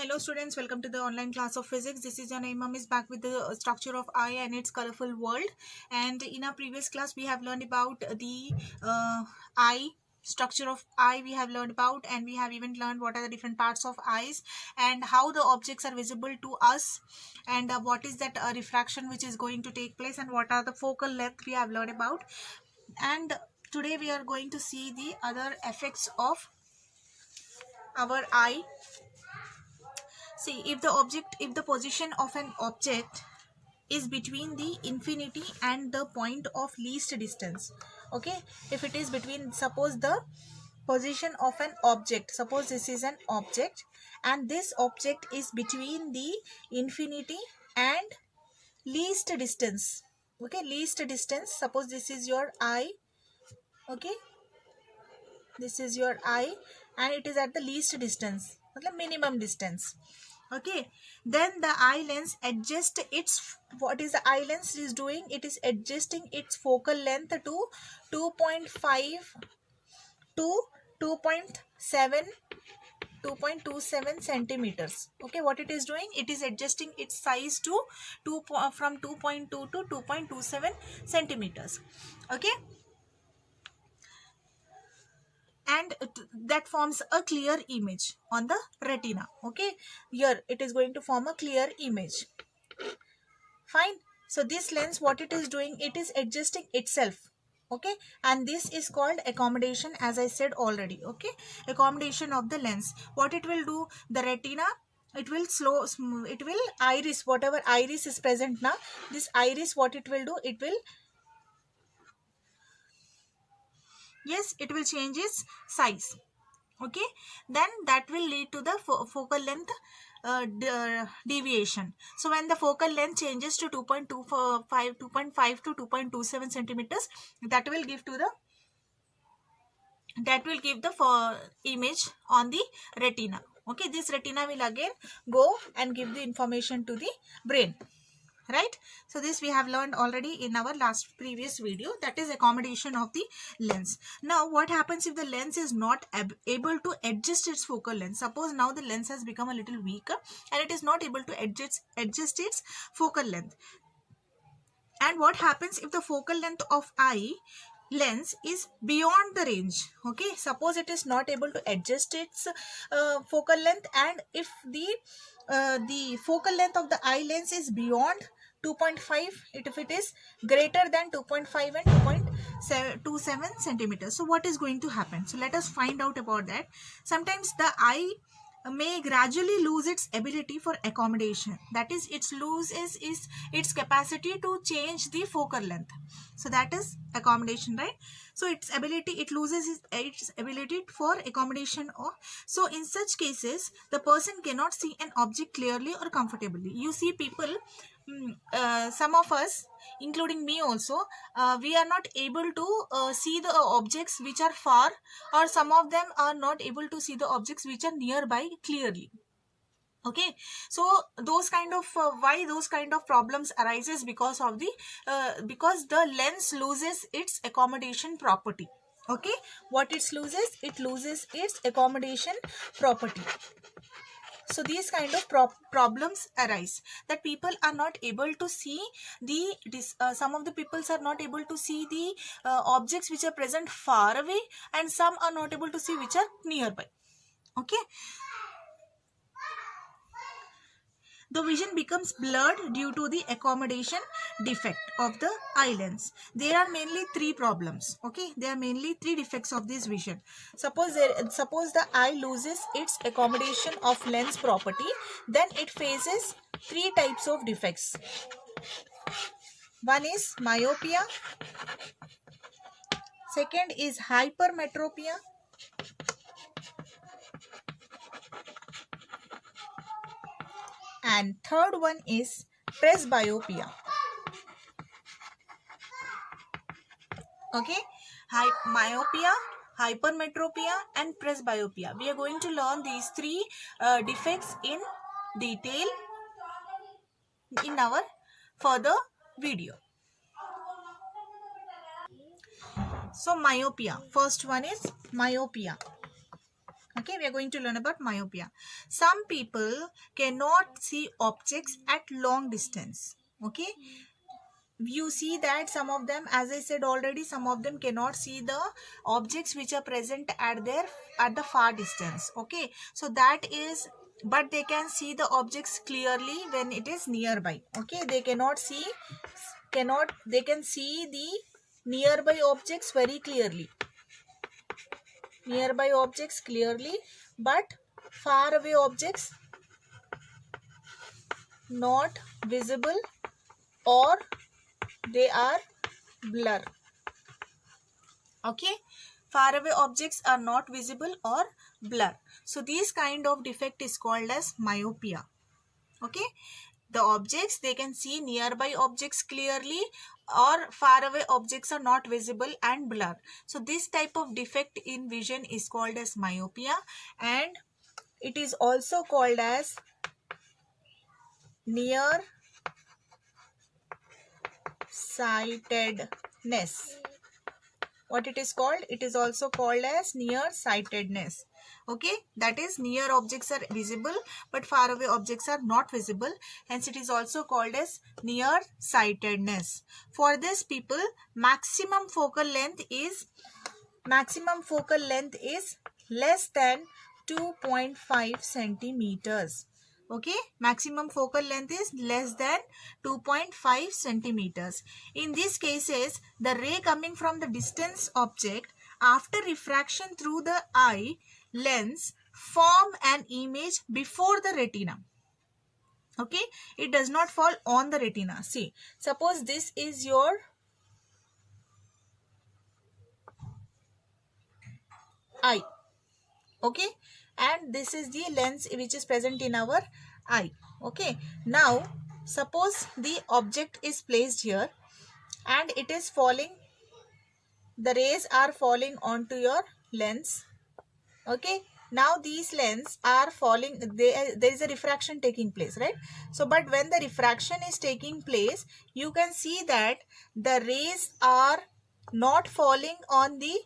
Hello students, welcome to the online class of physics. This is your Naeema is back with the structure of eye and its colorful world. And in our previous class we have learned about the eye, structure of eye we have learned about, and we have even learned what are the different parts of eyes and how the objects are visible to us, and what is that refraction which is going to take place, and what are the focal length we have learned about. And today we are going to see the other effects of our eye. See, if the position of an object is between the infinity and the point of least distance, okay, if it is between, suppose the position of an object, suppose this is an object and this object is between the infinity and least distance, okay, least distance, suppose this is your eye, okay, this is your eye and it is at the least distance, the minimum distance, okay, then the eye lens adjust its, what is the eye lens is doing, it is adjusting its focal length to 2.5 to 2.7 2.27 centimeters, okay, what it is doing, it is adjusting its size to from 2.2 to 2.27 centimeters, okay, and that forms a clear image on the retina, okay, here it is going to form a clear image, fine. So this lens, what it is doing, it is adjusting itself, okay, and this is called accommodation, as I said already, okay, accommodation of the lens. What it will do, the retina, it will it will iris, whatever iris is present now, this iris, what it will do, it will, yes, it will change its size, okay, then that will lead to the focal length deviation. So when the focal length changes to 2.5 to 2.27 centimeters, that will give the image on the retina, okay, this retina will again go and give the information to the brain, right? So this we have learned already in our previous video, that is accommodation of the lens. Now what happens if the lens is not able to adjust its focal length? Suppose now the lens has become a little weaker and it is not able to adjust its focal length. And what happens if the focal length of eye lens is beyond the range, okay, suppose it is not able to adjust its focal length, and if the focal length of the eye lens is beyond 2.5, if it is greater than 2.5 and 2.27 centimeters, so what is going to happen? So let us find out about that. Sometimes the eye may gradually lose its ability for accommodation, that is, its loses is its capacity to change the focal length, so that is accommodation, right? So its ability, it loses its ability for accommodation, or so in such cases the person cannot see an object clearly or comfortably. You see people, some of us, including me also, we are not able to see the objects which are far, or some of them are not able to see the objects which are nearby clearly, okay. So those kind of why those kind of problems arises, because of the because the lens loses its accommodation property, okay, what it loses its accommodation property. So these kind of problems arise, that people are not able to see some of the peoples are not able to see the objects which are present far away, and some are not able to see which are nearby, okay. The vision becomes blurred due to the accommodation defect of the eye lens. There are mainly three problems, okay, there are mainly three defects of this vision. Suppose the eye loses its accommodation of lens property, then it faces three types of defects. One is myopia, second is hypermetropia, and third one is presbyopia, okay. Myopia, hypermetropia and presbyopia, we are going to learn these three defects in detail in our further video. So myopia, first one is myopia, Okay, we are going to learn about myopia. Some people cannot see objects at long distance. Okay, you see that some of them, as I said already, some of them cannot see the objects which are present at the far distance. Okay, so that is, but they can see the objects clearly when it is nearby. Okay, they cannot see, they can see the nearby objects very clearly, nearby objects clearly, but far away objects not visible, or they are blur. Okay, far away objects are not visible or blur. So this kind of defect is called as myopia. Okay, the objects, they can see nearby objects clearly, or far away objects are not visible and blur. So this type of defect in vision is called as myopia, and it is also called as near sightedness. What it is called? It is also called as near-sightedness. Okay, that is, near objects are visible but far away objects are not visible, hence it is also called as near-sightedness. For this people, maximum focal length is less than 2.5 centimeters. Okay, maximum focal length is less than 2.5 centimeters. In these cases, the ray coming from the distant object after refraction through the eye lens form an image before the retina. Okay, it does not fall on the retina. See, suppose this is your eye. Okay, and this is the lens which is present in our eye. Okay, now suppose the object is placed here and it is falling, the rays are falling onto your lens. Okay, now these lens are falling, there is a refraction taking place, right? So but when the refraction is taking place, you can see that the rays are not falling on the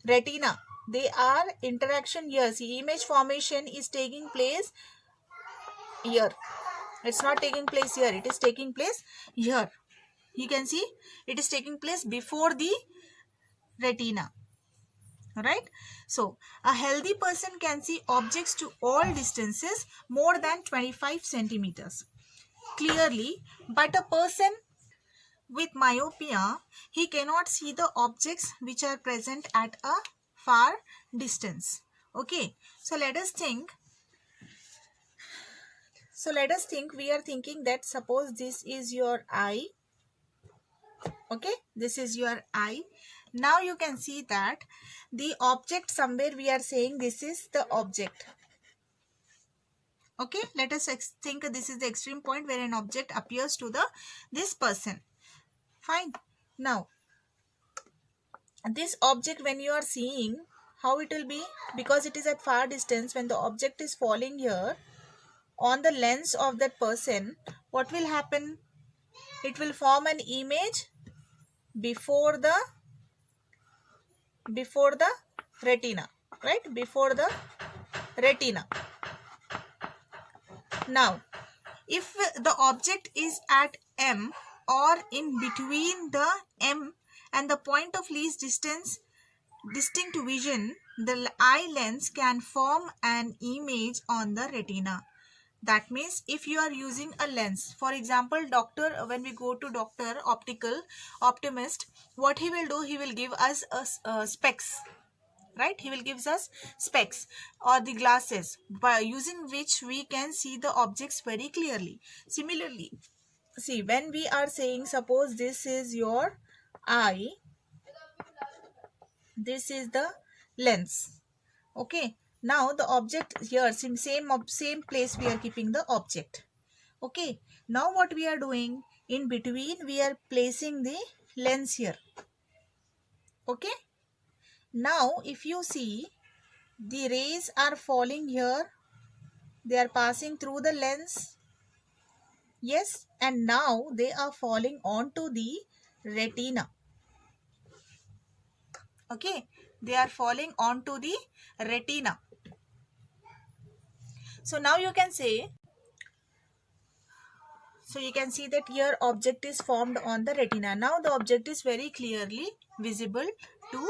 retina, they are interaction here. See, image formation is taking place here, it's not taking place here, it is taking place here. You can see it is taking place before the retina, right? So a healthy person can see objects to all distances more than 25 centimeters clearly, but a person with myopia, he cannot see the objects which are present at a far distance. Okay, so let us think. We are thinking that suppose this is your eye. Okay, this is your eye. Now you can see that the object, somewhere we are saying this is the object. Okay, let us think this is the extreme point where an object appears to this person. Fine. Now this object, when you are seeing, how it will be, because it is at far distance, when the object is falling here on the lens of that person, what will happen? It will form an image before the retina, right? Before the retina. Now if the object is at M or in between the M and the point of least distance distinct vision, the eye lens can form an image on the retina. That means if you are using a lens, for example, doctor, when we go to doctor, optimist, what he will do, he will give us a specs, right? He will give us specs or the glasses by using which we can see the objects very clearly. Similarly, see, when we are saying, suppose this is your eye, this is the lens. Okay, now the object here, same place we are keeping the object. Okay, now what we are doing, in between we are placing the lens here. Okay, now if you see, the rays are falling here, they are passing through the lens. Yes, and now they are falling onto the retina. Okay, they are falling onto the retina. So now you can say, so you can see that here object is formed on the retina. Now the object is very clearly visible to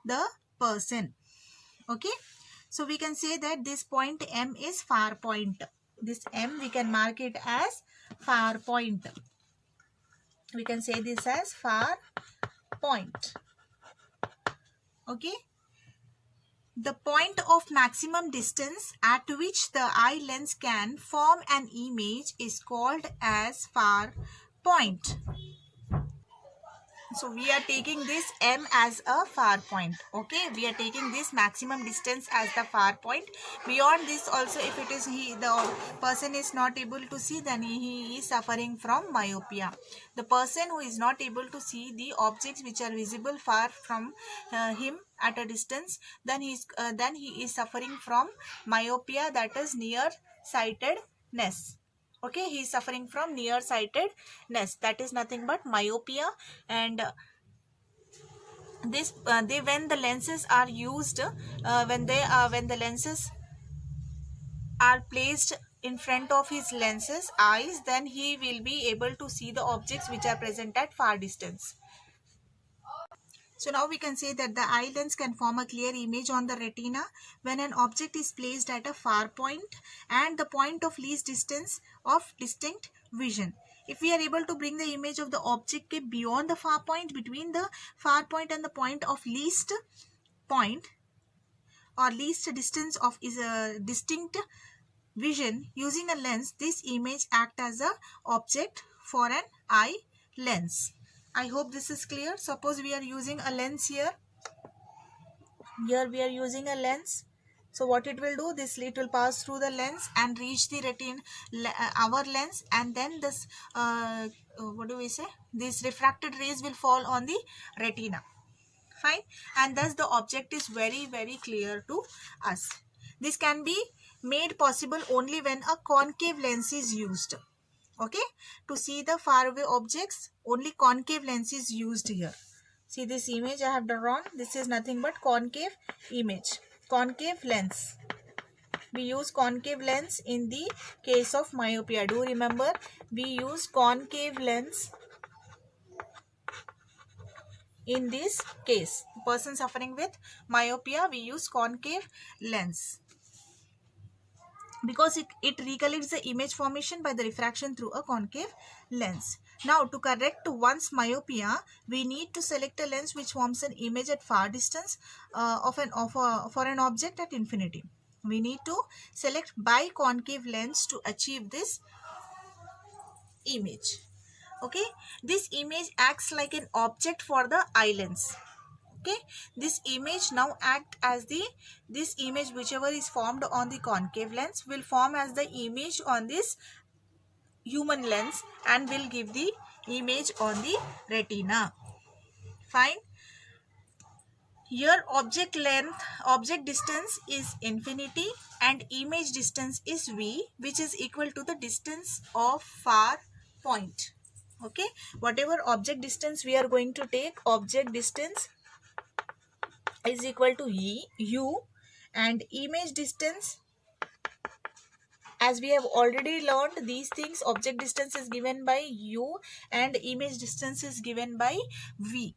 the person. Okay, so we can say that this point M is far point. This M we can mark it as far point. We can say this as far point. Okay, the point of maximum distance at which the eye lens can form an image is called as far point. So we are taking this M as a far point. Okay, we are taking this maximum distance as the far point. Beyond this also, if it is the person is not able to see, then he is suffering from myopia. The person who is not able to see the objects which are visible far from him at a distance, then he is suffering from myopia, that is nearsightedness. Okay, he is suffering from nearsightedness, that is nothing but myopia. And this when the lenses are used, when the lenses are placed in front of his lenses eyes, then he will be able to see the objects which are present at far distance. So now we can say that the eye lens can form a clear image on the retina when an object is placed at a far point and the point of least distance of distinct vision. If we are able to bring the image of the object beyond the far point, between the far point and the point of least point or least distance of is a distinct vision using a lens, this image act as a object for an eye lens. I hope this is clear. Suppose we are using a lens here. Here we are using a lens. So what it will do, this light will pass through the lens and reach the retina, our lens, and then this what do we say, these refracted rays will fall on the retina. Fine, and thus the object is very clear to us. This can be made possible only when a concave lens is used. Okay, to see the far away objects, only concave lens is used here. See this image I have drawn, this is nothing but concave image, concave lens. We use concave lens in the case of myopia. Do remember, we use concave lens in this case. Person suffering with myopia, we use concave lens because it recollects the image formation by the refraction through a concave lens. Now to correct one's myopia, we need to select a lens which forms an image at far distance for an object at infinity. We need to select biconcave lens to achieve this image. Okay, this image acts like an object for the eye lens. Okay, this image now act as this image whichever is formed on the concave lens will form as the image on this human lens and will give the image on the retina. Fine. Here object distance is infinity and image distance is v, which is equal to the distance of far point. Okay, whatever object distance we are going to take, object distance is equal to u, and image distance, as we have already learned these things, object distance is given by u and image distance is given by v,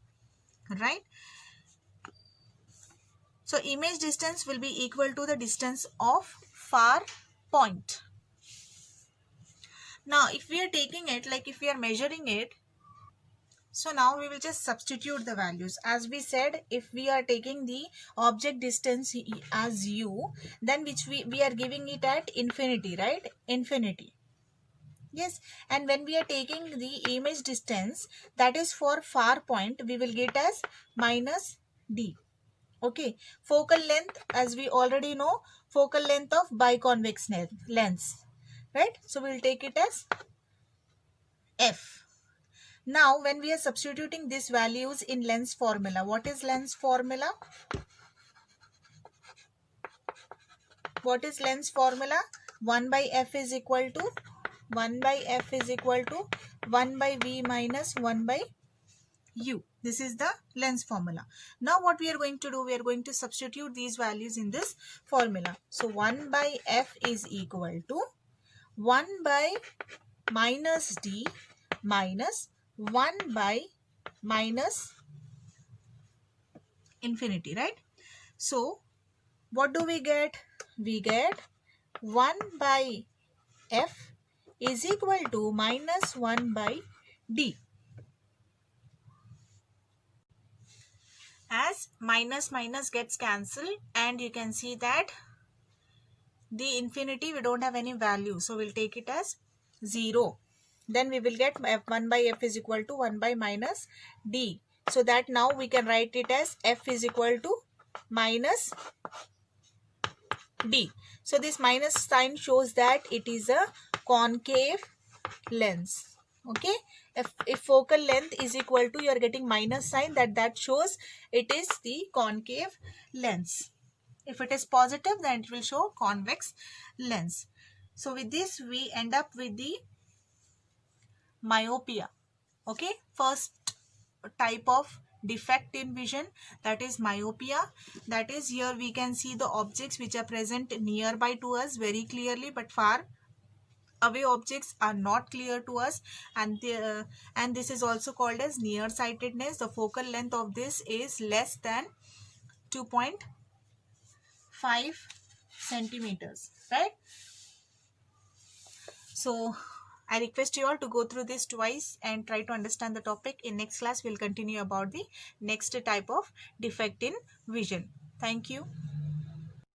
right? So image distance will be equal to the distance of far point. Now if we are taking it, like if we are measuring it, so now we will just substitute the values. As we said, if we are taking the object distance as u, then which we are giving it at infinity, right? Infinity. Yes, and when we are taking the image distance, that is for far point, we will get as minus d. Okay, focal length, as we already know, focal length of biconvex lens, right? So we will take it as f. Now, when we are substituting these values in lens formula, what is lens formula? What is lens formula? 1 by f is equal to 1 by v minus 1 by u. This is the lens formula. Now what we are going to do, we are going to substitute these values in this formula. So 1 by f is equal to 1 by minus d minus 1 by minus infinity, right? So what do we get? We get 1 by f is equal to minus 1 by d. As minus minus gets cancelled, and you can see that the infinity we don't have any value, so we'll take it as 0. Then we will get 1 by f is equal to 1 by minus d. So that now we can write it as f is equal to minus d. So this minus sign shows that it is a concave lens. Okay, if focal length is equal to, you are getting minus sign, that shows it is the concave lens. If it is positive, then it will show convex lens. So with this we end up with the myopia. Okay, first type of defect in vision, that is myopia. That is, here we can see the objects which are present nearby to us very clearly, but far away objects are not clear to us, and this is also called as nearsightedness. The focal length of this is less than 2.5 centimeters, right? So I request you all to go through this twice and try to understand the topic. In next class we'll continue about the next type of defect in vision. Thank you.